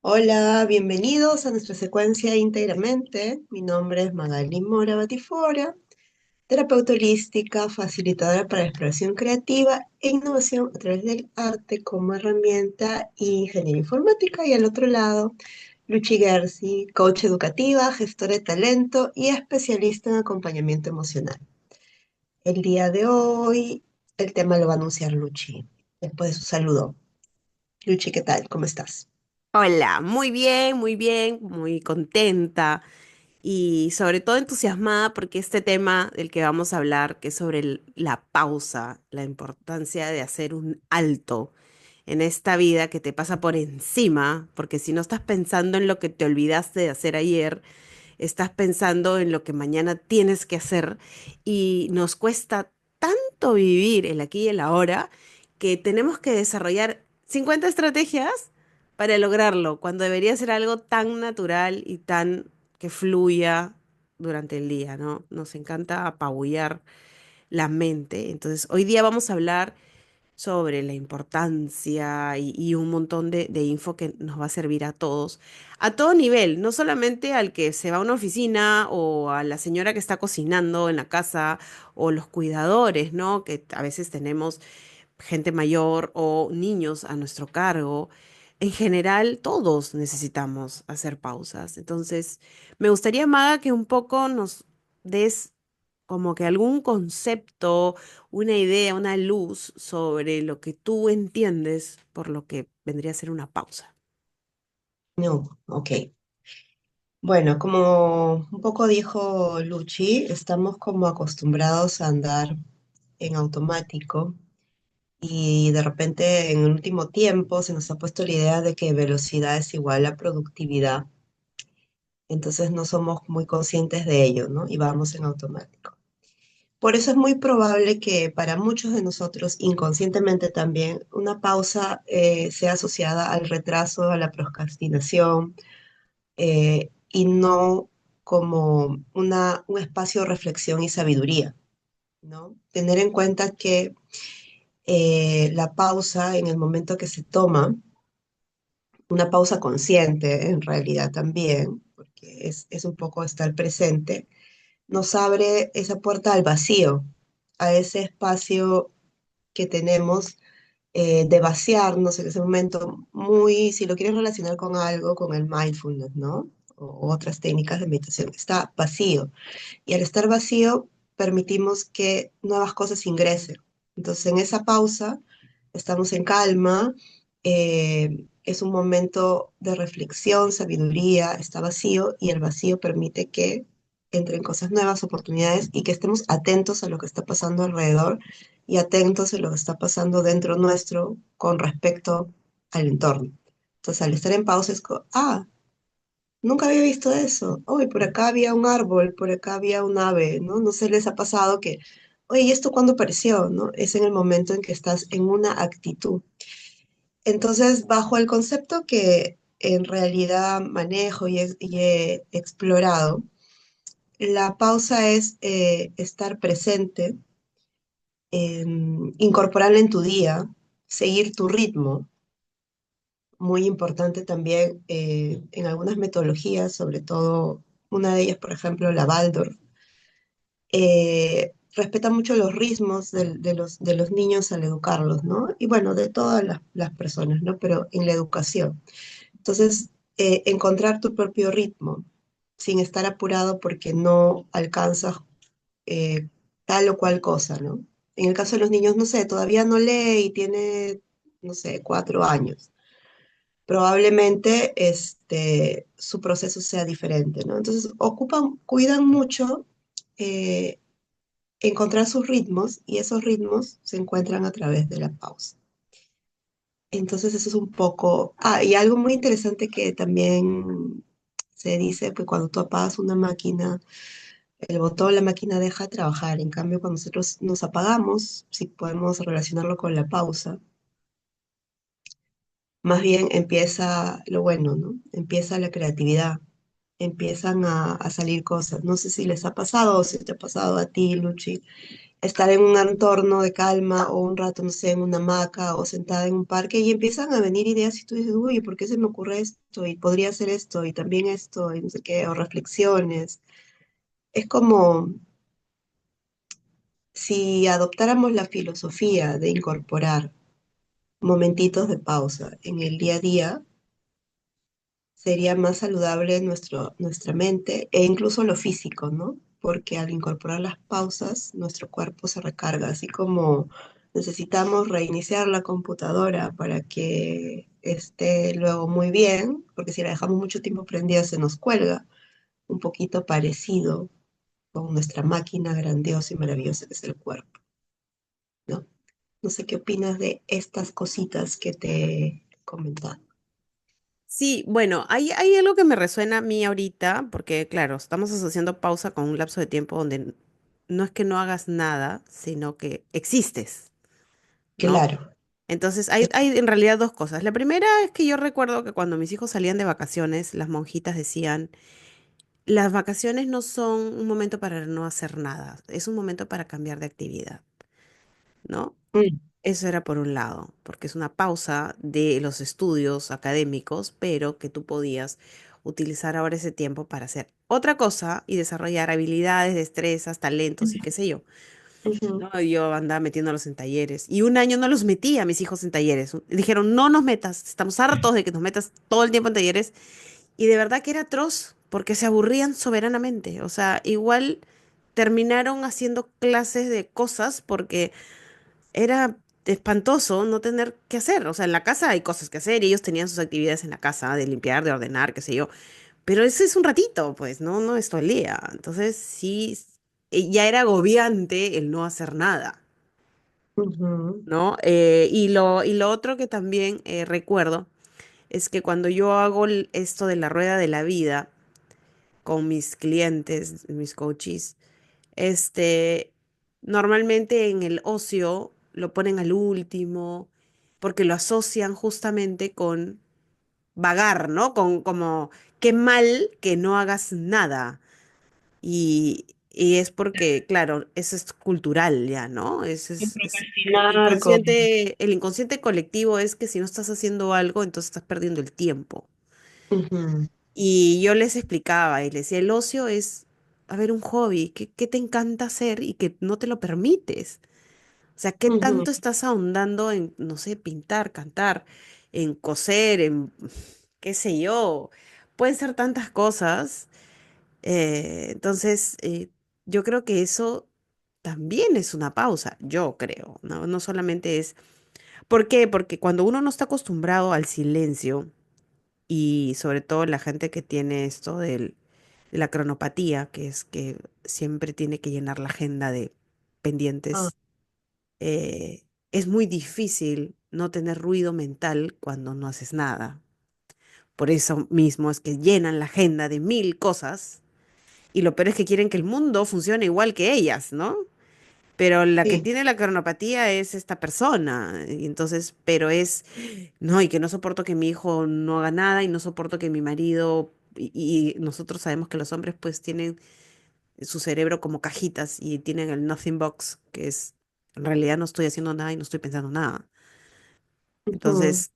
Hola, bienvenidos a nuestra secuencia íntegramente. Mi nombre es Magali Mora Batifora, terapeuta holística, facilitadora para la exploración creativa e innovación a través del arte como herramienta y ingeniería informática. Y al otro lado, Luchi Gersi, coach educativa, gestora de talento y especialista en acompañamiento emocional. El día de hoy, el tema lo va a anunciar Luchi, después de su saludo. Luchi, ¿qué tal? ¿Cómo estás? Hola, muy bien, muy contenta y sobre todo entusiasmada porque este tema del que vamos a hablar, que es sobre la pausa, la importancia de hacer un alto en esta vida que te pasa por encima, porque si no estás pensando en lo que te olvidaste de hacer ayer, estás pensando en lo que mañana tienes que hacer y nos cuesta tanto vivir el aquí y el ahora que tenemos que desarrollar 50 estrategias para lograrlo, cuando debería ser algo tan natural y tan que fluya durante el día, ¿no? Nos encanta apabullar la mente. Entonces, hoy día vamos a hablar sobre la importancia y un montón de info que nos va a servir a todos, a todo nivel, no solamente al que se va a una oficina o a la señora que está cocinando en la casa o los cuidadores, ¿no? Que a veces tenemos gente mayor o niños a nuestro cargo. En general, todos necesitamos hacer pausas. Entonces, me gustaría, Maga, que un poco nos des como que algún concepto, una idea, una luz sobre lo que tú entiendes por lo que vendría a ser una pausa. No, ok. Bueno, como un poco dijo Luchi, estamos como acostumbrados a andar en automático y de repente en el último tiempo se nos ha puesto la idea de que velocidad es igual a productividad. Entonces no somos muy conscientes de ello, ¿no? Y vamos en automático. Por eso es muy probable que para muchos de nosotros, inconscientemente también, una pausa sea asociada al retraso, a la procrastinación, y no como un espacio de reflexión y sabiduría, ¿no? Tener en cuenta que la pausa, en el momento que se toma, una pausa consciente en realidad también, porque es un poco estar presente, nos abre esa puerta al vacío, a ese espacio que tenemos de vaciarnos en ese momento, muy, si lo quieres relacionar con algo, con el mindfulness, ¿no? O otras técnicas de meditación, está vacío. Y al estar vacío, permitimos que nuevas cosas ingresen. Entonces, en esa pausa, estamos en calma, es un momento de reflexión, sabiduría, está vacío y el vacío permite que entren cosas nuevas, oportunidades y que estemos atentos a lo que está pasando alrededor y atentos a lo que está pasando dentro nuestro con respecto al entorno. Entonces, al estar en pausa es como, nunca había visto eso. Oye, por acá había un árbol, por acá había un ave, ¿no? No sé, les ha pasado que, oye, ¿y esto cuándo apareció? ¿No? Es en el momento en que estás en una actitud. Entonces, bajo el concepto que en realidad manejo y he explorado, la pausa es estar presente, incorporarla en tu día, seguir tu ritmo. Muy importante también en algunas metodologías, sobre todo una de ellas, por ejemplo, la Waldorf, respeta mucho los ritmos de los niños al educarlos, ¿no? Y bueno, de todas las personas, ¿no? Pero en la educación. Entonces, encontrar tu propio ritmo sin estar apurado porque no alcanzas eh, tal o cual cosa, ¿no? En el caso de los niños, no sé, todavía no lee y tiene, no sé, 4 años. Probablemente su proceso sea diferente, ¿no? Entonces, cuidan mucho eh, encontrar sus ritmos y esos ritmos se encuentran a través de la pausa. Entonces eso es un poco... y algo muy interesante que también se dice, pues cuando tú apagas una máquina, el botón, la máquina deja de trabajar. En cambio, cuando nosotros nos apagamos, si podemos relacionarlo con la pausa, más bien empieza lo bueno, ¿no? Empieza la creatividad, empiezan a salir cosas. No sé si les ha pasado o si te ha pasado a ti, Luchi, estar en un entorno de calma o un rato, no sé, en una hamaca o sentada en un parque y empiezan a venir ideas y tú dices, uy, ¿por qué se me ocurre esto? Y podría hacer esto y también esto y no sé qué, o reflexiones. Es como si adoptáramos la filosofía de incorporar momentitos de pausa en el día a día, sería más saludable nuestra mente e incluso lo físico, ¿no? Porque al incorporar las pausas, nuestro cuerpo se recarga, así como necesitamos reiniciar la computadora para que esté luego muy bien, porque si la dejamos mucho tiempo prendida se nos cuelga, un poquito parecido con nuestra máquina grandiosa y maravillosa que es el cuerpo, ¿no? No sé qué opinas de estas cositas que te he comentado. Sí, bueno, hay algo que me resuena a mí ahorita, porque claro, estamos asociando pausa con un lapso de tiempo donde no es que no hagas nada, sino que existes, ¿no? Claro. Entonces, hay en realidad dos cosas. La primera es que yo recuerdo que cuando mis hijos salían de vacaciones, las monjitas decían, las vacaciones no son un momento para no hacer nada, es un momento para cambiar de actividad, ¿no? Mm, Eso era por un lado, porque es una pausa de los estudios académicos, pero que tú podías utilizar ahora ese tiempo para hacer otra cosa y desarrollar habilidades, destrezas, talentos y qué sé yo. ujú, No, yo andaba metiéndolos en talleres y un año no los metí a mis hijos en talleres. Dijeron, no nos metas, estamos hartos de que nos metas todo el tiempo en talleres y de verdad que era atroz porque se aburrían soberanamente. O sea, igual terminaron haciendo clases de cosas porque era espantoso no tener que hacer. O sea, en la casa hay cosas que hacer y ellos tenían sus actividades en la casa de limpiar, de ordenar, qué sé yo. Pero ese es un ratito, pues, no es todo el día. Entonces, sí, ya era agobiante el no hacer nada, ujú. ¿no? Y lo otro que también recuerdo es que cuando yo hago esto de la rueda de la vida con mis clientes, mis coaches, este, normalmente en el ocio lo ponen al último porque lo asocian justamente con vagar, ¿no? Con como, qué mal que no hagas nada. Y es porque, claro, eso es cultural ya, ¿no? Sin procrastinar, El inconsciente colectivo es que si no estás haciendo algo, entonces estás perdiendo el tiempo. ujú, Y yo les explicaba y les decía, el ocio es, a ver, un hobby, ¿qué te encanta hacer y que no te lo permites? O sea, ¿qué ujú, tanto estás ahondando en, no sé, pintar, cantar, en coser, en qué sé yo? Pueden ser tantas cosas. Entonces, yo creo que eso también es una pausa, yo creo, ¿no? No solamente es... ¿Por qué? Porque cuando uno no está acostumbrado al silencio, y sobre todo la gente que tiene esto de la cronopatía, que es que siempre tiene que llenar la agenda de ah, pendientes, es muy difícil no tener ruido mental cuando no haces nada. Por eso mismo es que llenan la agenda de mil cosas y lo peor es que quieren que el mundo funcione igual que ellas, ¿no? Pero la que sí, tiene la cronopatía es esta persona, y entonces, pero es, no, y que no soporto que mi hijo no haga nada, y no soporto que mi marido, y nosotros sabemos que los hombres pues tienen su cerebro como cajitas y tienen el nothing box, que es, en realidad no estoy haciendo nada y no estoy pensando nada. ujú, Entonces,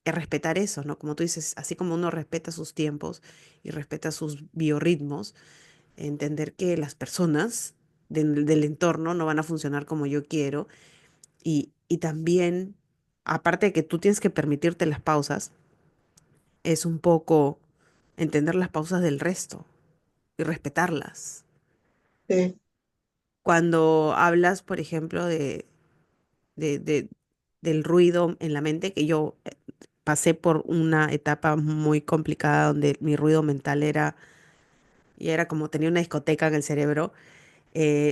es respetar eso, ¿no? Como tú dices, así como uno respeta sus tiempos y respeta sus biorritmos, entender que las personas del entorno no van a funcionar como yo quiero y también, aparte de que tú tienes que permitirte las pausas, es un poco entender las pausas del resto y respetarlas. sí, Cuando hablas, por ejemplo, de- de- del ruido en la mente, que yo pasé por una etapa muy complicada donde mi ruido mental era, y era como tenía una discoteca en el cerebro.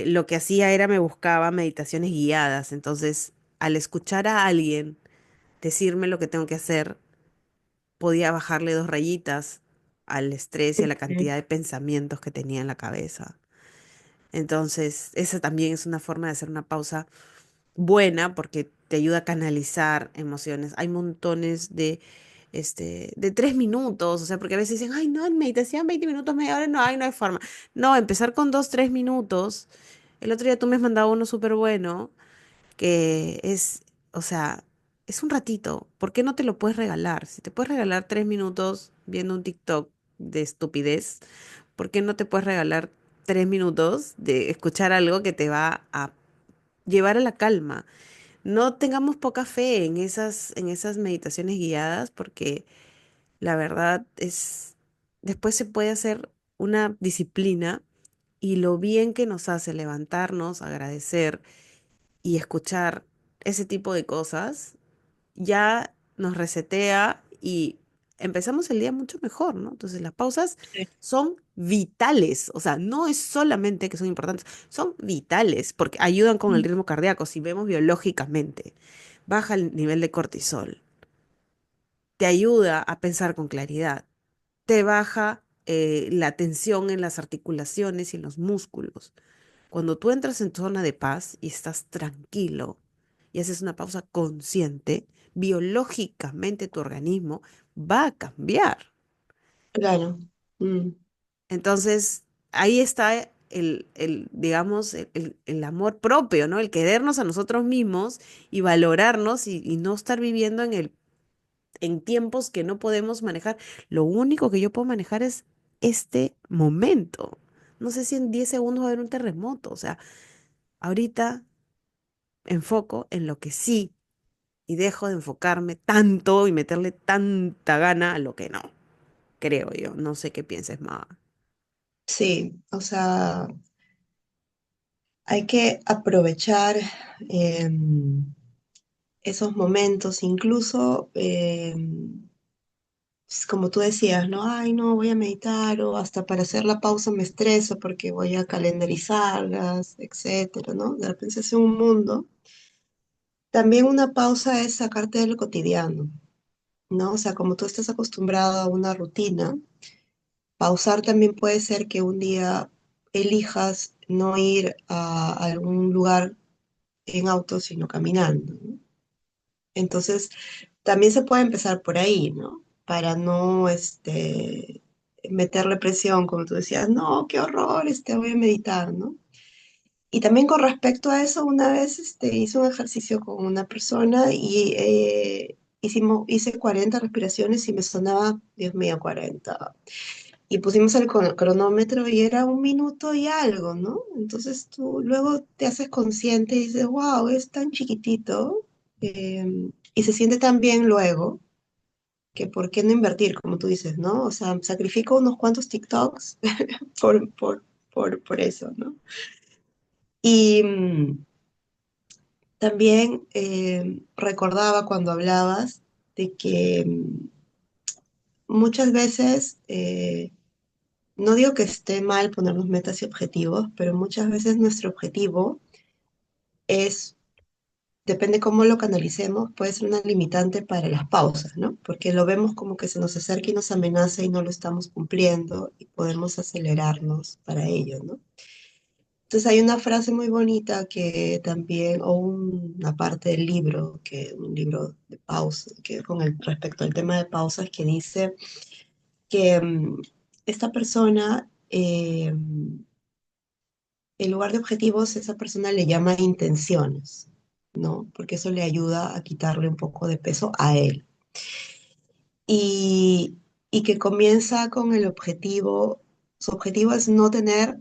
Lo que hacía era me buscaba meditaciones guiadas. Entonces, al escuchar a alguien decirme lo que tengo que hacer, podía bajarle dos rayitas al estrés y a la sí, cantidad de pensamientos que tenía en la cabeza. Entonces, esa también es una forma de hacer una pausa buena porque te ayuda a canalizar emociones. Hay montones de 3 minutos, o sea, porque a veces dicen, ay, no, en meditación 20 minutos, media hora, no, ay, no hay forma. No, empezar con 2, 3 minutos El otro día tú me has mandado uno súper bueno que es, o sea, es un ratito. ¿Por qué no te lo puedes regalar? Si te puedes regalar 3 minutos viendo un TikTok de estupidez, ¿por qué no te puedes regalar 3 minutos de escuchar algo que te va a llevar a la calma? No tengamos poca fe en esas meditaciones guiadas, porque la verdad es, después se puede hacer una disciplina y lo bien que nos hace levantarnos, agradecer y escuchar ese tipo de cosas, ya nos resetea y empezamos el día mucho mejor, ¿no? Entonces las pausas Sí. son vitales, o sea, no es solamente que son importantes, son vitales porque ayudan con el Mm. ritmo cardíaco, si vemos biológicamente, baja el nivel de cortisol, te ayuda a pensar con claridad, te baja la tensión en las articulaciones y en los músculos. Cuando tú entras en tu zona de paz y estás tranquilo y haces una pausa consciente, biológicamente tu organismo va a cambiar. Claro. Mm. Entonces, ahí está digamos, el amor propio, ¿no? El querernos a nosotros mismos y valorarnos y no estar viviendo en tiempos que no podemos manejar. Lo único que yo puedo manejar es este momento. No sé si en 10 segundos va a haber un terremoto. O sea, ahorita enfoco en lo que sí y dejo de enfocarme tanto y meterle tanta gana a lo que no, creo yo. No sé qué pienses, más. Sí, o sea, hay que aprovechar esos momentos, incluso como tú decías, ¿no? Ay, no, voy a meditar o hasta para hacer la pausa me estreso porque voy a calendarizarlas, etcétera, ¿no? De repente se hace un mundo. También una pausa es sacarte de lo cotidiano, ¿no? O sea, como tú estás acostumbrado a una rutina, pausar también puede ser que un día elijas no ir a algún lugar en auto, sino caminando, ¿no? Entonces, también se puede empezar por ahí, ¿no? Para no, meterle presión, como tú decías, no, qué horror, voy a meditar, ¿no? Y también con respecto a eso, una vez, hice un ejercicio con una persona y hice 40 respiraciones y me sonaba, Dios mío, 40. Y pusimos el cronómetro y era 1 minuto y algo, ¿no? Entonces tú luego te haces consciente y dices, wow, es tan chiquitito y se siente tan bien luego que por qué no invertir, como tú dices, ¿no? O sea, sacrifico unos cuantos TikToks por eso, ¿no? Y también recordaba cuando hablabas de que muchas veces no digo que esté mal ponernos metas y objetivos, pero muchas veces nuestro objetivo es, depende cómo lo canalicemos, puede ser una limitante para las pausas, ¿no? Porque lo vemos como que se nos acerca y nos amenaza y no lo estamos cumpliendo y podemos acelerarnos para ello, ¿no? Entonces hay una frase muy bonita que también, o una parte del libro, un libro de pausa, que respecto al tema de pausas, que dice que esta persona en lugar de objetivos, esa persona le llama intenciones, ¿no? Porque eso le ayuda a quitarle un poco de peso a él. Y, y que comienza con el objetivo, su objetivo es no tener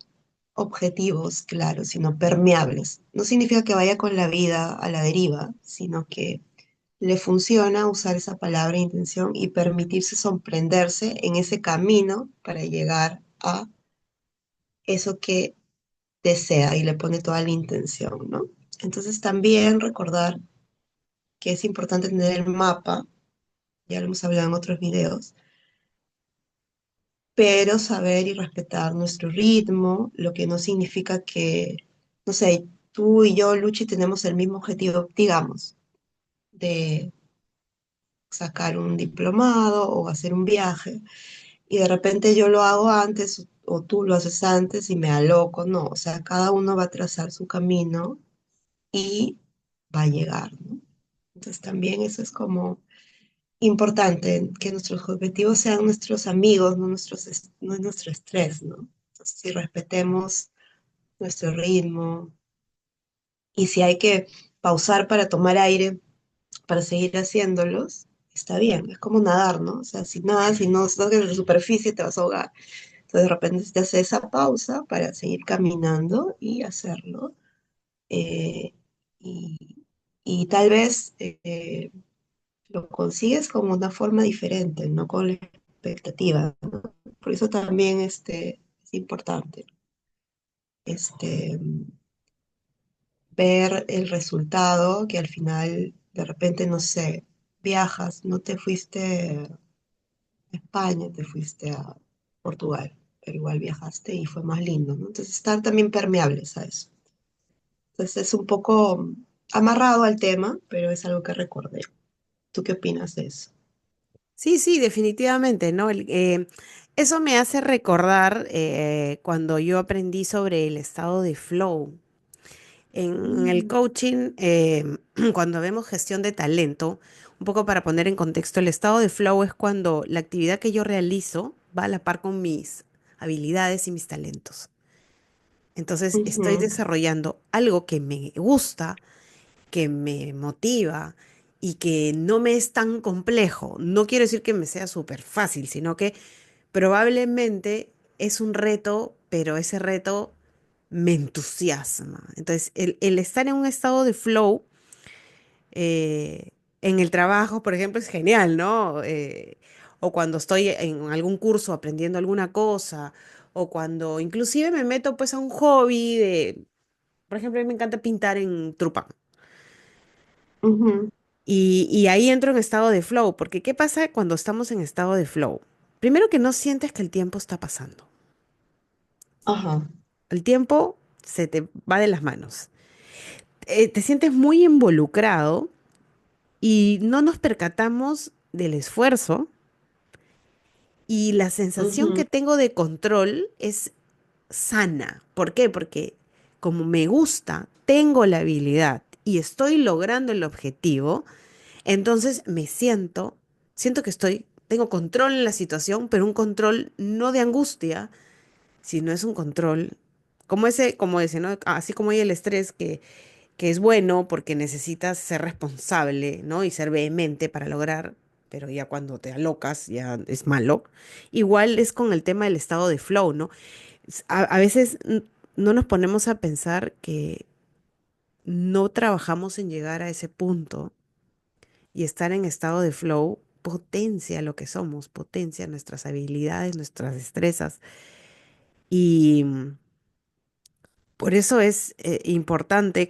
objetivos claros, sino permeables. No significa que vaya con la vida a la deriva, sino que le funciona usar esa palabra intención y permitirse sorprenderse en ese camino para llegar a eso que desea y le pone toda la intención, ¿no? Entonces también recordar que es importante tener el mapa, ya lo hemos hablado en otros videos, pero saber y respetar nuestro ritmo, lo que no significa que, no sé, tú y yo, Luchi, tenemos el mismo objetivo, digamos, de sacar un diplomado o hacer un viaje, y de repente yo lo hago antes o tú lo haces antes y me aloco, no, o sea, cada uno va a trazar su camino y va a llegar, ¿no? Entonces también eso es como importante, que nuestros objetivos sean nuestros amigos, no nuestro estrés, ¿no? Entonces, si respetemos nuestro ritmo. Y si hay que pausar para tomar aire, para seguir haciéndolos, está bien. Es como nadar, ¿no? O sea, si nadas, si no estás en la superficie, te vas a ahogar. Entonces, de repente, te hace esa pausa para seguir caminando y hacerlo. eh, y, y tal vez lo consigues como una forma diferente, no con la expectativa, ¿no? Por eso también es importante este, ver el resultado, que al final, de repente, no sé, viajas, no te fuiste a España, te fuiste a Portugal, pero igual viajaste y fue más lindo, ¿no? Entonces, estar también permeables a eso. Entonces, es un poco amarrado al tema, pero es algo que recordé. ¿Tú qué opinas de eso? Sí, sí, definitivamente, ¿no? Eso me hace recordar cuando yo aprendí sobre el estado de flow. En el Mm, coaching, cuando vemos gestión de talento, un poco para poner en contexto, el estado de flow es cuando la actividad que yo realizo va a la par con mis habilidades y mis talentos. Entonces, estoy ujú, desarrollando algo que me gusta, que me motiva y que no me es tan complejo. No quiero decir que me sea súper fácil, sino que probablemente es un reto, pero ese reto me entusiasma. Entonces, el estar en un estado de flow en el trabajo, por ejemplo, es genial, ¿no? O cuando estoy en algún curso aprendiendo alguna cosa, o cuando inclusive me meto pues a un hobby de, por ejemplo, a mí me encanta pintar en Trupa. ujú, Y ahí entro en estado de flow, porque ¿qué pasa cuando estamos en estado de flow? Primero que no sientes que el tiempo está pasando. ajá, El tiempo se te va de las manos. Te sientes muy involucrado y no nos percatamos del esfuerzo y la sensación ujú, que tengo de control es sana. ¿Por qué? Porque como me gusta, tengo la habilidad y estoy logrando el objetivo, entonces siento que tengo control en la situación, pero un control no de angustia, sino es un control como ese, como ese, ¿no? Así como hay el estrés que es bueno porque necesitas ser responsable, ¿no? Y ser vehemente para lograr, pero ya cuando te alocas ya es malo. Igual es con el tema del estado de flow, ¿no? A veces no nos ponemos a pensar que no trabajamos en llegar a ese punto y estar en estado de flow potencia lo que somos, potencia nuestras habilidades, nuestras destrezas. Y por eso es importante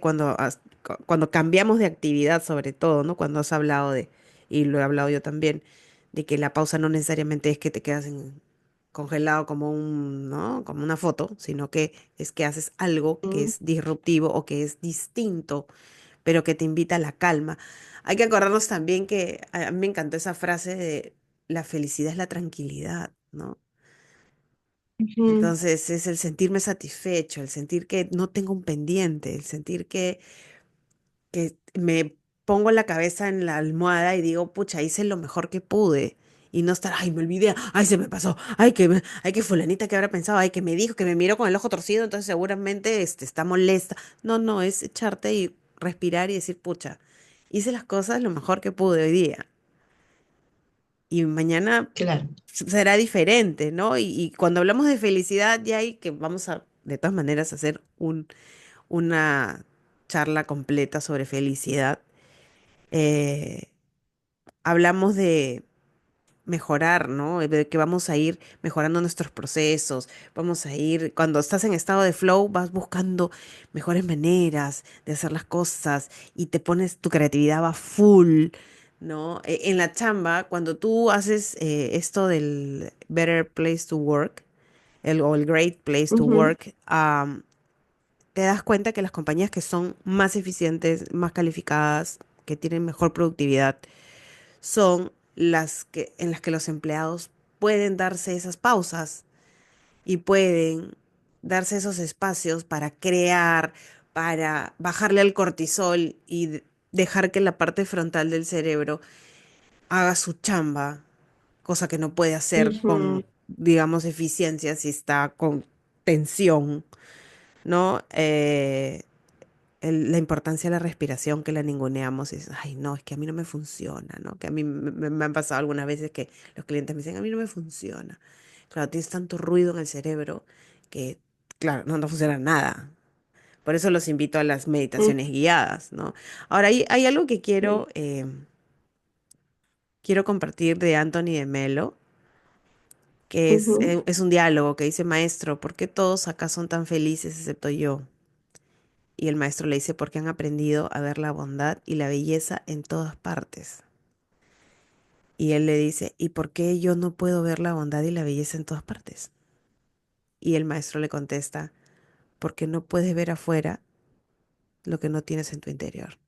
cuando cambiamos de actividad, sobre todo, ¿no? Cuando has hablado y lo he hablado yo también, de que la pausa no necesariamente es que te quedas congelado como ¿no? Como una foto, sino que es que haces algo que ujú, es disruptivo o que es distinto, pero que te invita a la calma. Hay que acordarnos también que a mí me encantó esa frase de la felicidad es la tranquilidad, ¿no? ujú, Entonces es el sentirme satisfecho, el sentir que no tengo un pendiente, el sentir que me pongo la cabeza en la almohada y digo, pucha, hice lo mejor que pude. Y no estar, ay, me olvidé, ay, se me pasó, ay, que fulanita que habrá pensado, ay, que me dijo, que me miró con el ojo torcido, entonces seguramente está molesta. No, no, es echarte y respirar y decir, pucha, hice las cosas lo mejor que pude hoy día. Y mañana claro. será diferente, ¿no? Y cuando hablamos de felicidad, ya hay que vamos a, de todas maneras, hacer una charla completa sobre felicidad. Eh, Hablamos de mejorar, ¿no? De que vamos a ir mejorando nuestros procesos, vamos a ir, cuando estás en estado de flow, vas buscando mejores maneras de hacer las cosas y te pones, tu creatividad va full, ¿no? En la chamba, cuando tú haces esto del Better Place to Work, o el Great Place to Ujú, Work, te das cuenta que las compañías que son más eficientes, más calificadas, que tienen mejor productividad, son en las que los empleados pueden darse esas pausas y pueden darse esos espacios para crear, para bajarle al cortisol y dejar que la parte frontal del cerebro haga su chamba, cosa que no puede hacer ujú, con, digamos, eficiencia si está con tensión. ¿no? La importancia de la respiración que la ninguneamos y dices, ay, no, es que a mí no me funciona, ¿no? Que a mí me han pasado algunas veces que los clientes me dicen, a mí no me funciona. Claro, tienes tanto ruido en el cerebro que, claro, no funciona nada. Por eso los invito a las Mm, meditaciones guiadas, ¿no? Ahora, hay algo que sí. quiero compartir de Anthony de Melo, que Ujú, es un diálogo que dice, maestro, ¿por qué todos acá son tan felices excepto yo? Y el maestro le dice, porque han aprendido a ver la bondad y la belleza en todas partes. Y él le dice, ¿y por qué yo no puedo ver la bondad y la belleza en todas partes? Y el maestro le contesta, porque no puedes ver afuera lo que no tienes en tu interior.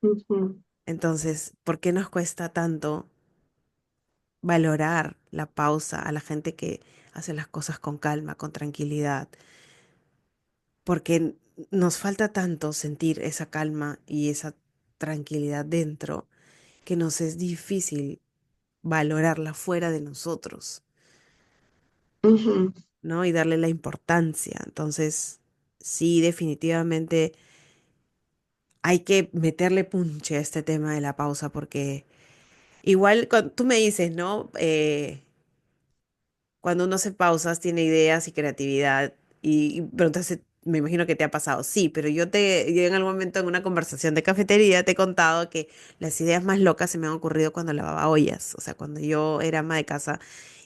ujú, Entonces, ¿por qué nos cuesta tanto valorar la pausa a la gente que hace las cosas con calma, con tranquilidad? Porque nos falta tanto sentir esa calma y esa tranquilidad dentro que nos es difícil valorarla fuera de nosotros, ujú, ¿no? Y darle la importancia. Entonces, sí, definitivamente hay que meterle punche a este tema de la pausa porque igual tú me dices, ¿no? Cuando uno hace pausas tiene ideas y creatividad pero entonces me imagino que te ha pasado. Sí, pero yo en algún momento en una conversación de cafetería te he contado que las ideas más locas se me han ocurrido cuando lavaba ollas. O sea, cuando yo era ama de casa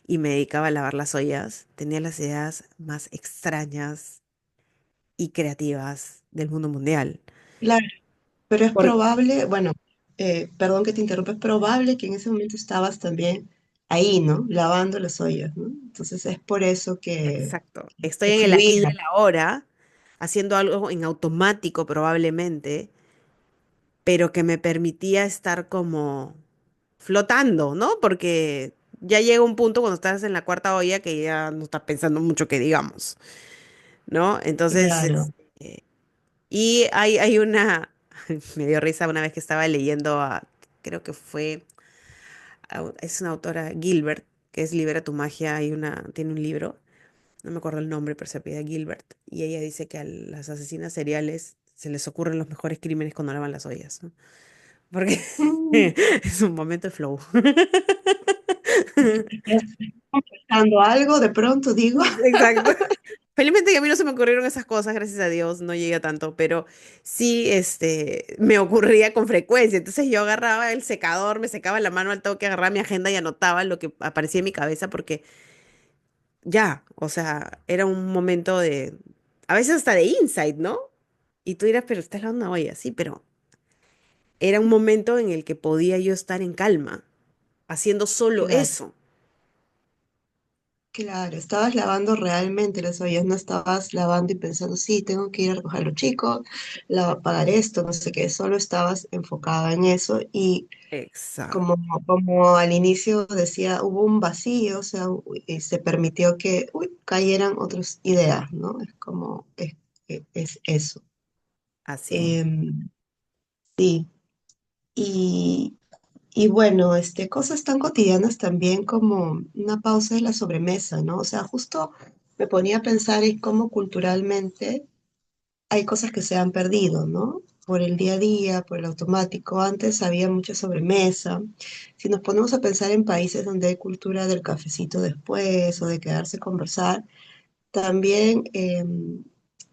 y me dedicaba a lavar las ollas, tenía las ideas más extrañas y creativas del mundo mundial. claro, pero es Por- probable, bueno, perdón que te interrumpa, es probable que en ese momento estabas también ahí, ¿no? Lavando las ollas, ¿no? Entonces es por eso Exacto. Estoy que en el aquí y fluía. el ahora, haciendo algo en automático probablemente, pero que me permitía estar como flotando, ¿no? Porque ya llega un punto cuando estás en la cuarta olla que ya no estás pensando mucho que digamos, ¿no? Entonces, Claro. y hay una, me dio risa una vez que estaba leyendo creo que fue, es una autora, Gilbert, que es Libera tu magia, tiene un libro, no me acuerdo el nombre, pero se apellida Gilbert, y ella dice que a las asesinas seriales se les ocurren los mejores crímenes cuando lavan las ollas, ¿no? Porque Mm, es un momento de flow. ya estoy confesando algo, de pronto digo, Exacto. Felizmente que a mí no se me ocurrieron esas cosas, gracias a Dios, no llegué a tanto, pero sí, me ocurría con frecuencia. Entonces yo agarraba el secador, me secaba la mano al toque, agarraba mi agenda y anotaba lo que aparecía en mi cabeza porque ya, o sea, era un momento a veces hasta de insight, ¿no? Y tú dirás, pero estás lavando una olla, sí, pero era un momento en el que podía yo estar en calma, haciendo solo claro, eso. claro, estabas lavando realmente las ollas, no estabas lavando y pensando, sí, tengo que ir a recoger a los chicos, pagar esto, no sé qué, solo estabas enfocada en eso y Exacto. como, como al inicio decía, hubo un vacío, o sea, se permitió que cayeran otras ideas, ¿no? Es como, es eso. Así es. Em, sí, y, y bueno, cosas tan cotidianas también como una pausa en la sobremesa, ¿no? O sea, justo me ponía a pensar en cómo culturalmente hay cosas que se han perdido, ¿no? Por el día a día, por el automático. Antes había mucha sobremesa. Si nos ponemos a pensar en países donde hay cultura del cafecito después o de quedarse a conversar, también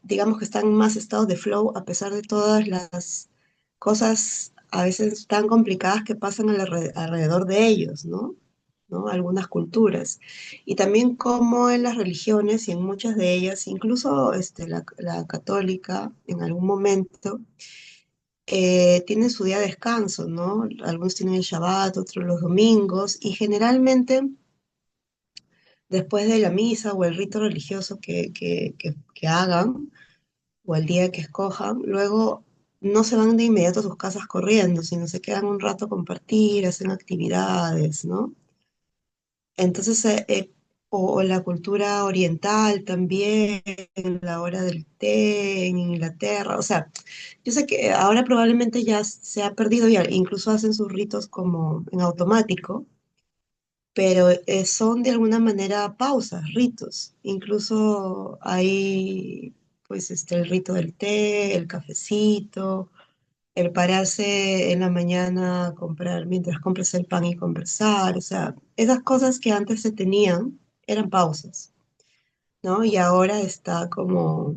digamos que están más estados de flow a pesar de todas las cosas a veces tan complicadas que pasan alrededor de ellos, ¿no? ¿No? Algunas culturas. Y también como en las religiones y en muchas de ellas, incluso la católica en algún momento, tienen su día de descanso, ¿no? Algunos tienen el Shabbat, otros los domingos, y generalmente después de la misa o el rito religioso que hagan, o el día que escojan, luego no se van de inmediato a sus casas corriendo, sino se quedan un rato a compartir, hacen actividades, ¿no? Entonces, o la cultura oriental también, la hora del té en Inglaterra, o sea, yo sé que ahora probablemente ya se ha perdido y incluso hacen sus ritos como en automático, pero son de alguna manera pausas, ritos. Incluso hay, pues, el rito del té, el cafecito, el pararse en la mañana a comprar, mientras compras el pan y conversar. O sea, esas cosas que antes se tenían eran pausas, ¿no? Y ahora está como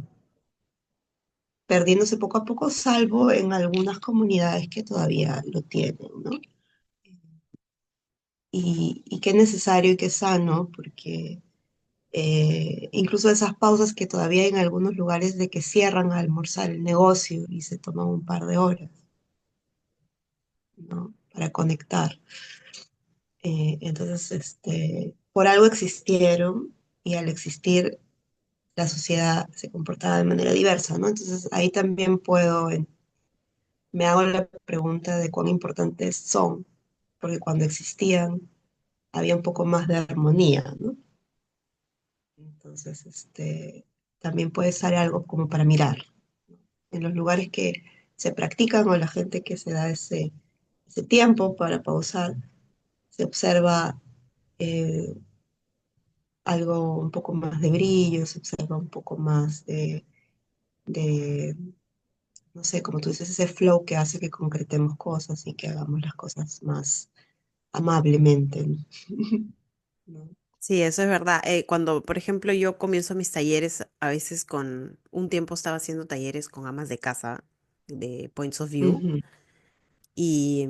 perdiéndose poco a poco, salvo en algunas comunidades que todavía lo tienen, ¿no? Y qué necesario y qué sano, porque incluso esas pausas que todavía hay en algunos lugares de que cierran a almorzar el negocio y se toman un par de horas, ¿no? Para conectar. Entonces, por algo existieron y al existir la sociedad se comportaba de manera diversa, ¿no? Entonces ahí también me hago la pregunta de cuán importantes son, porque cuando existían había un poco más de armonía, ¿no? Entonces, también puede ser algo como para mirar en los lugares que se practican o la gente que se da ese tiempo para pausar, se observa eh, algo un poco más de brillo, se observa un poco más de, no sé, como tú dices, ese flow que hace que concretemos cosas y que hagamos las cosas más amablemente, ¿no? ¿No? Sí, eso es verdad. Cuando, por ejemplo, yo comienzo mis talleres, a veces con un tiempo estaba haciendo talleres con amas de casa de Points of View Ujú, y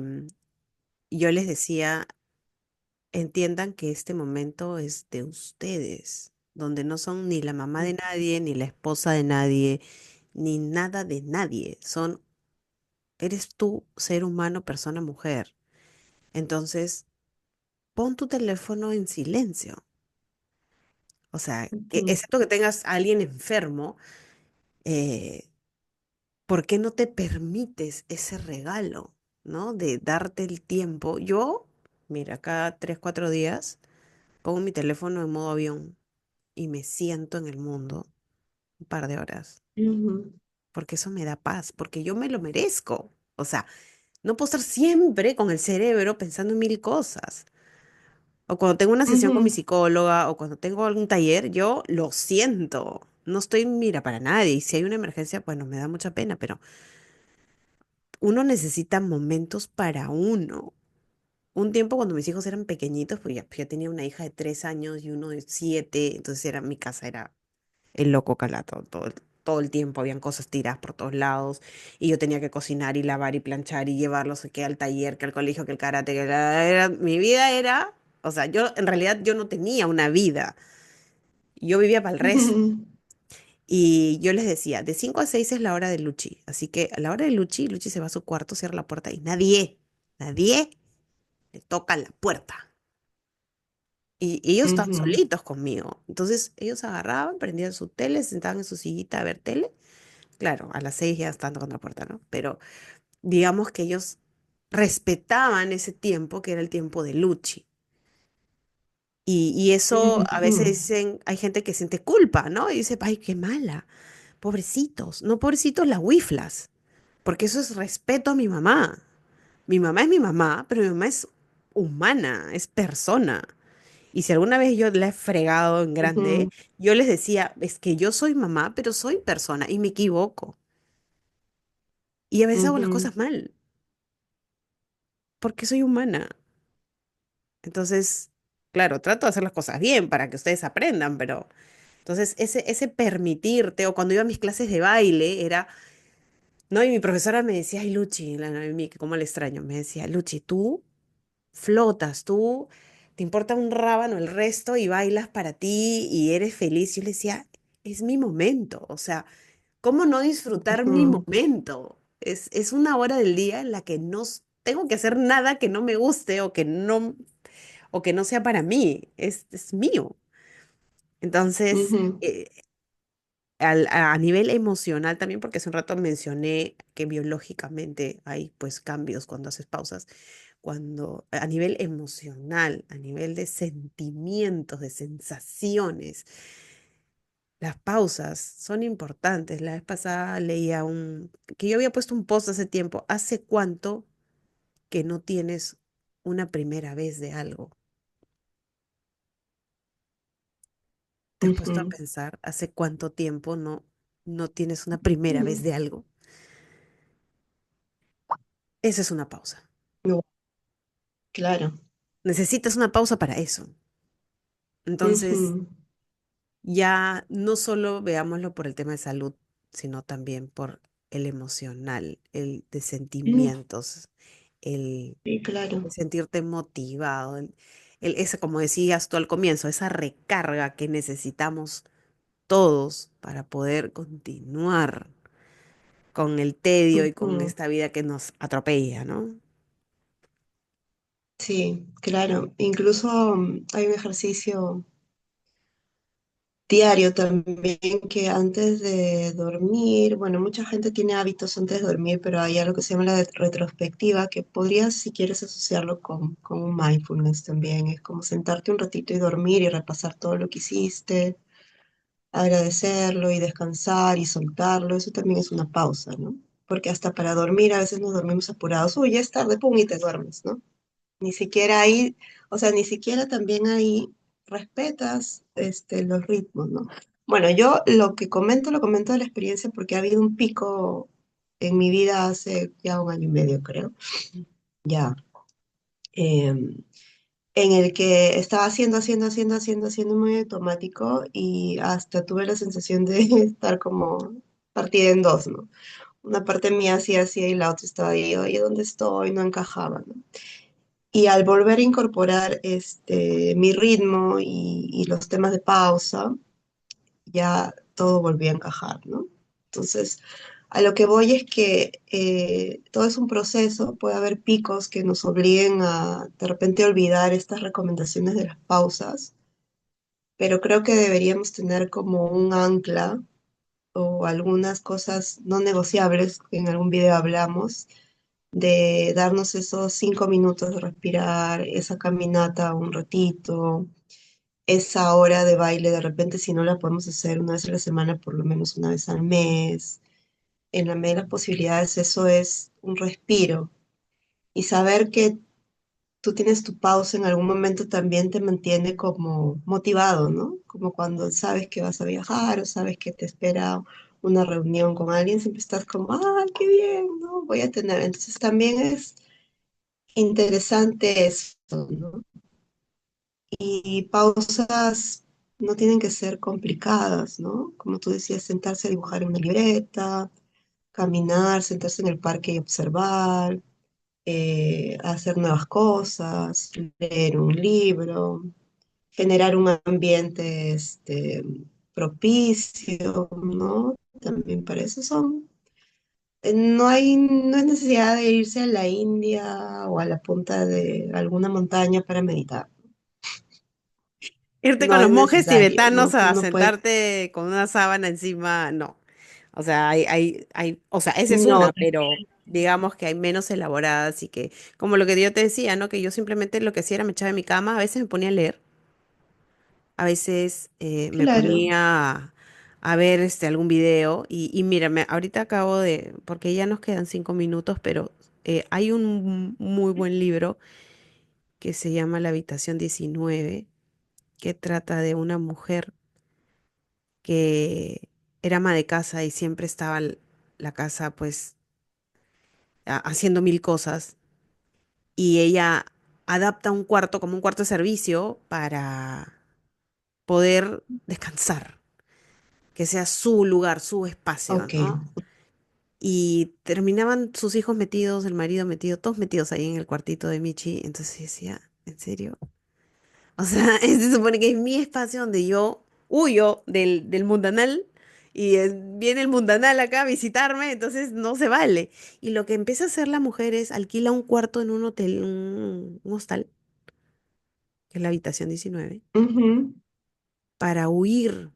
yo les decía, entiendan que este momento es de ustedes, donde no son ni la mamá de nadie, ni la esposa de nadie, ni nada de nadie. Eres tú, ser humano, persona, mujer. Entonces, pon tu teléfono en silencio. O sea, ujú, excepto que tengas a alguien enfermo, eh, ¿por qué no te permites ese regalo, ¿no? De darte el tiempo. Yo, mira, cada 3, 4 días pongo mi teléfono en modo avión y me siento en el mundo un par de horas, ujú, porque eso me da paz, porque yo me lo merezco. O sea, no puedo estar siempre con el cerebro pensando en mil cosas. O cuando tengo una sesión con mi ujú, psicóloga o cuando tengo algún taller, yo lo siento. No estoy, mira, para nadie. Y si hay una emergencia, bueno, me da mucha pena, pero uno necesita momentos para uno. Un tiempo cuando mis hijos eran pequeñitos, pues ya tenía una hija de 3 años y uno de 7, entonces mi casa era el loco calato, todo el tiempo habían cosas tiradas por todos lados y yo tenía que cocinar y lavar y planchar y llevarlos que al taller, que al colegio, que al karate, mi vida era, o sea, yo en realidad yo no tenía una vida, yo vivía para el resto. ujú, Y yo les decía, de 5 a 6 es la hora de Luchi. Así que a la hora de Luchi, Luchi se va a su cuarto, cierra la puerta y nadie le toca la puerta. Y ellos estaban ujú, solitos conmigo. Entonces ellos agarraban, prendían su tele, se sentaban en su sillita a ver tele. Claro, a las 6 ya están tocando la puerta, ¿no? Pero digamos que ellos respetaban ese tiempo que era el tiempo de Luchi. Y eso a veces ujú, dicen, hay gente que siente culpa, ¿no? Y dice, ay, qué mala, pobrecitos. No, pobrecitos las wiflas, porque eso es respeto a mi mamá. Mi mamá es mi mamá, pero mi mamá es humana, es persona. Y si alguna vez yo la he fregado en grande, ujú, yo les decía, es que yo soy mamá, pero soy persona y me equivoco. Y a veces hago las ujú, cosas mal, porque soy humana. Entonces, claro, trato de hacer las cosas bien para que ustedes aprendan, pero entonces ese permitirte, o cuando iba a mis clases de baile, era, no, y mi profesora me decía, ay, Luchi, la Noemí, que cómo le extraño, me decía, Luchi, tú flotas, tú te importa un rábano el resto y bailas para ti y eres feliz. Yo le decía, es mi momento, o sea, ¿cómo no disfrutar mi ujú, momento? Es una hora del día en la que no tengo que hacer nada que no me guste o que no sea para mí, es mío. Entonces, ujú, a nivel emocional también, porque hace un rato mencioné que biológicamente hay pues cambios cuando haces pausas, cuando a nivel emocional, a nivel de sentimientos, de sensaciones, las pausas son importantes. La vez pasada leía que yo había puesto un post hace tiempo, ¿hace cuánto que no tienes una primera vez de algo? ¿Te has puesto a ujú. pensar hace cuánto tiempo no tienes una primera vez Mm, de algo? Esa es una pausa. no, claro. Necesitas una pausa para eso. Entonces, Ujú, ya no solo veámoslo por el tema de salud, sino también por el emocional, el de mm, sentimientos, el sí, claro. de sentirte motivado, esa, como decías tú al comienzo, esa recarga que necesitamos todos para poder continuar con el tedio y con Ujú, esta vida que nos atropella, ¿no? sí, claro. Incluso hay un ejercicio diario también que antes de dormir, bueno, mucha gente tiene hábitos antes de dormir, pero hay algo que se llama la retrospectiva, que podrías, si quieres, asociarlo con un mindfulness también. Es como sentarte un ratito y dormir y repasar todo lo que hiciste, agradecerlo y descansar y soltarlo. Eso también es una pausa, ¿no? Porque hasta para dormir a veces nos dormimos apurados. Uy, ya es tarde, pum, y te duermes, ¿no? Ni siquiera ahí, o sea, ni siquiera también ahí respetas los ritmos, ¿no? Bueno, yo lo que comento, lo comento de la experiencia porque ha habido un pico en mi vida hace ya un año y medio, creo, ya, en el que estaba haciendo muy automático y hasta tuve la sensación de estar como partida en dos, ¿no? Una parte mía hacía y la otra estaba ahí, oye, ¿dónde estoy? No encajaba, ¿no? Y al volver a incorporar mi ritmo y los temas de pausa, ya todo volvió a encajar, ¿no? Entonces, a lo que voy es que todo es un proceso, puede haber picos que nos obliguen a de repente olvidar estas recomendaciones de las pausas, pero creo que deberíamos tener como un ancla o algunas cosas no negociables, que en algún video hablamos, de darnos esos 5 minutos de respirar, esa caminata un ratito, esa hora de baile, de repente si no la podemos hacer una vez a la semana, por lo menos una vez al mes. En la medida de las posibilidades, eso es un respiro. Y saber que tú tienes tu pausa en algún momento también te mantiene como motivado, ¿no? Como cuando sabes que vas a viajar o sabes que te espera una reunión con alguien, siempre estás como, ¡ay, qué bien! ¿No? Voy a tener. Entonces también es interesante eso, ¿no? Y pausas no tienen que ser complicadas, ¿no? Como tú decías, sentarse a dibujar en una libreta, caminar, sentarse en el parque y observar, hacer nuevas cosas, leer un libro, generar un ambiente propicio, ¿no? También para eso son. No es necesidad de irse a la India o a la punta de alguna montaña para meditar. Irte con No los es monjes necesario, tibetanos ¿no? a Uno puede. sentarte con una sábana encima, no. O sea, o sea, esa es No. una, pero digamos que hay menos elaboradas y que, como lo que yo te decía, ¿no? Que yo simplemente lo que hacía era me echaba en mi cama, a veces me ponía a leer, a veces me Claro. ponía a ver algún video y mírame, ahorita acabo de, porque ya nos quedan 5 minutos, pero hay un muy buen libro que se llama La habitación 19 que trata de una mujer que era ama de casa y siempre estaba la casa pues haciendo mil cosas y ella adapta un cuarto como un cuarto de servicio para poder descansar, que sea su lugar, su espacio, Ok. ¿no? Y terminaban sus hijos metidos, el marido metido, todos metidos ahí en el cuartito de Michi. Entonces yo decía, ¿en serio? O sea, se supone que es mi espacio donde yo huyo del mundanal y viene el mundanal acá a visitarme, entonces no se vale. Y lo que empieza a hacer la mujer es alquila un cuarto en un hotel, un hostal, que es la habitación 19, Ujú, para huir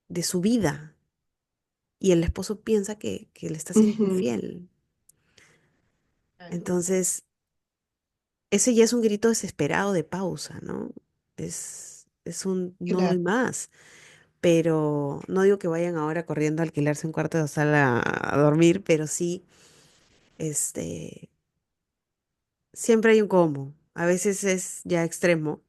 de su vida. Y el esposo piensa que le está siendo ujú. infiel. Claro, Entonces, ese ya es un grito desesperado de pausa, ¿no? Es un no doy claro. más. Pero no digo que vayan ahora corriendo a alquilarse un cuarto de sala a dormir, pero sí, este, siempre hay un cómo. A veces es ya extremo,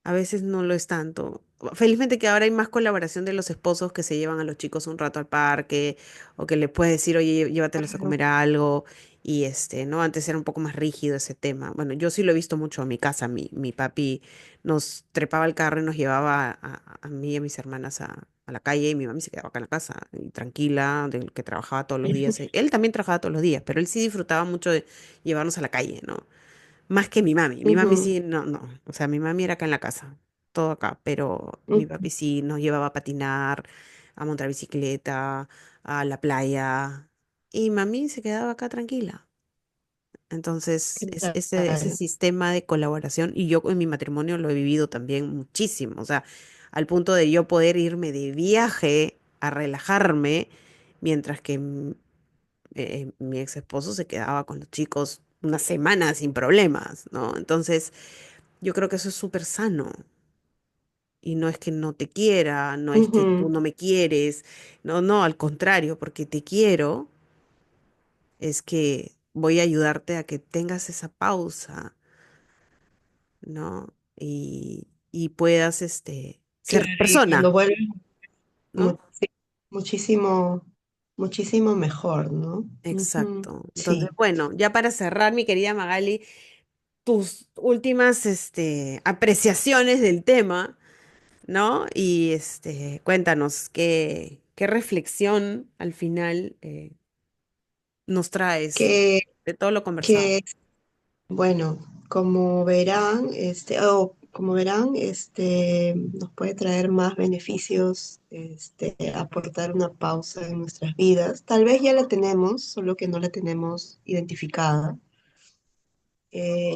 a veces no lo es tanto. Felizmente que ahora hay más colaboración de los esposos que se llevan a los chicos un rato al parque o que le puedes decir, oye, llévatelos a Claro. comer algo. Y ¿no? Antes era un poco más rígido ese tema. Bueno, yo sí lo he visto mucho en mi casa. Mi papi nos trepaba el carro y nos llevaba a mí y a mis hermanas a la calle y mi mami se quedaba acá en la casa y tranquila, de que trabajaba todos los días. Él también trabajaba todos los días, pero él sí disfrutaba mucho de llevarnos a la calle, ¿no? Más que mi mami. Mi mami Ujú, sí, no, no. O sea, mi mami era acá en la casa, todo acá, pero mi ujú. papi sí nos llevaba a patinar, a montar bicicleta, a la playa. Y mami se quedaba acá tranquila. Entonces, ese Claro. sistema de colaboración, y yo en mi matrimonio lo he vivido también muchísimo, o sea, al punto de yo poder irme de viaje a relajarme, mientras que mi ex esposo se quedaba con los chicos una semana sin problemas, ¿no? Entonces, yo creo que eso es súper sano. Y no es que no te quiera, no es que tú Ujú, no me quieres, no, no, al contrario, porque te quiero, es que voy a ayudarte a que tengas esa pausa, ¿no? Y puedas, ser claro, tu y cuando persona, vuelves, ¿no? sí, muchísimo, muchísimo mejor, ¿no? Ujú, Exacto. Entonces, sí. bueno, ya para cerrar, mi querida Magali, tus últimas, apreciaciones del tema, ¿no? Y cuéntanos qué reflexión al final nos traes Que, de todo lo conversado. que, bueno, como verán, nos puede traer más beneficios, aportar una pausa en nuestras vidas. Tal vez ya la tenemos, solo que no la tenemos identificada.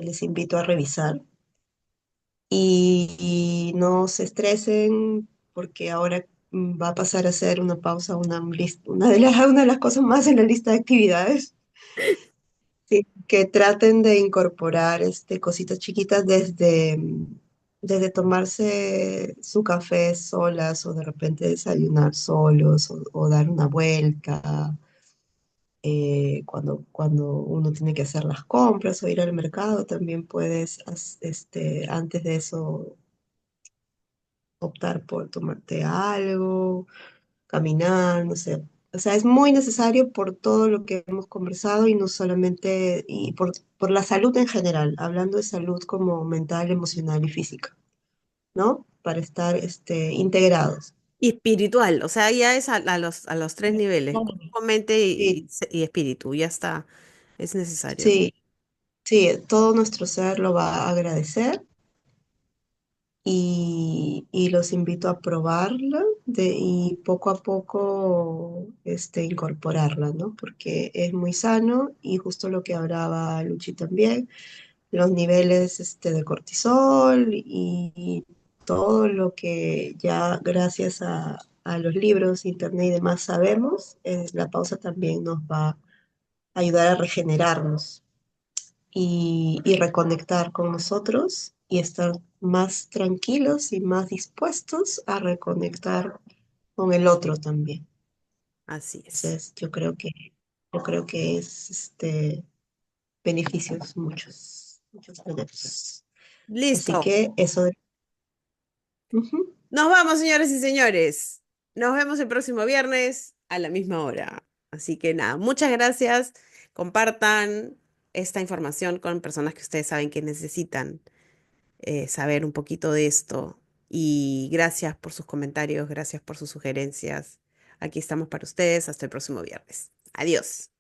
Les invito a revisar y no se estresen porque ahora va a pasar a ser una pausa, una de las cosas más en la lista de actividades. Sí, que traten de incorporar cositas chiquitas desde tomarse su café solas o de repente desayunar solos o dar una vuelta cuando uno tiene que hacer las compras o ir al mercado, también puedes, antes de eso, optar por tomarte algo, caminar, no sé. O sea, es muy necesario por todo lo que hemos conversado y no solamente, y por la salud en general, hablando de salud como mental, emocional y física, ¿no? Para estar integrados. Y espiritual, o sea, ya es a los tres niveles, Claro. cuerpo, mente Sí, y espíritu, ya está, es necesario. sí, sí, todo nuestro ser lo va a agradecer y los invito a probarla y poco a poco incorporarla, ¿no? Porque es muy sano y justo lo que hablaba Luchi también, los niveles de cortisol y todo lo que ya gracias a los libros, internet y demás sabemos, la pausa también nos va a ayudar a regenerarnos y reconectar con nosotros y estar más tranquilos y más dispuestos a reconectar con el otro también. Así es. Entonces, yo creo que es beneficios muchos, muchos tenemos. Así Listo. que eso ujú. Nos vamos, señores y señores. Nos vemos el próximo viernes a la misma hora. Así que nada, muchas gracias. Compartan esta información con personas que ustedes saben que necesitan saber un poquito de esto. Y gracias por sus comentarios, gracias por sus sugerencias. Aquí estamos para ustedes. Hasta el próximo viernes. Adiós.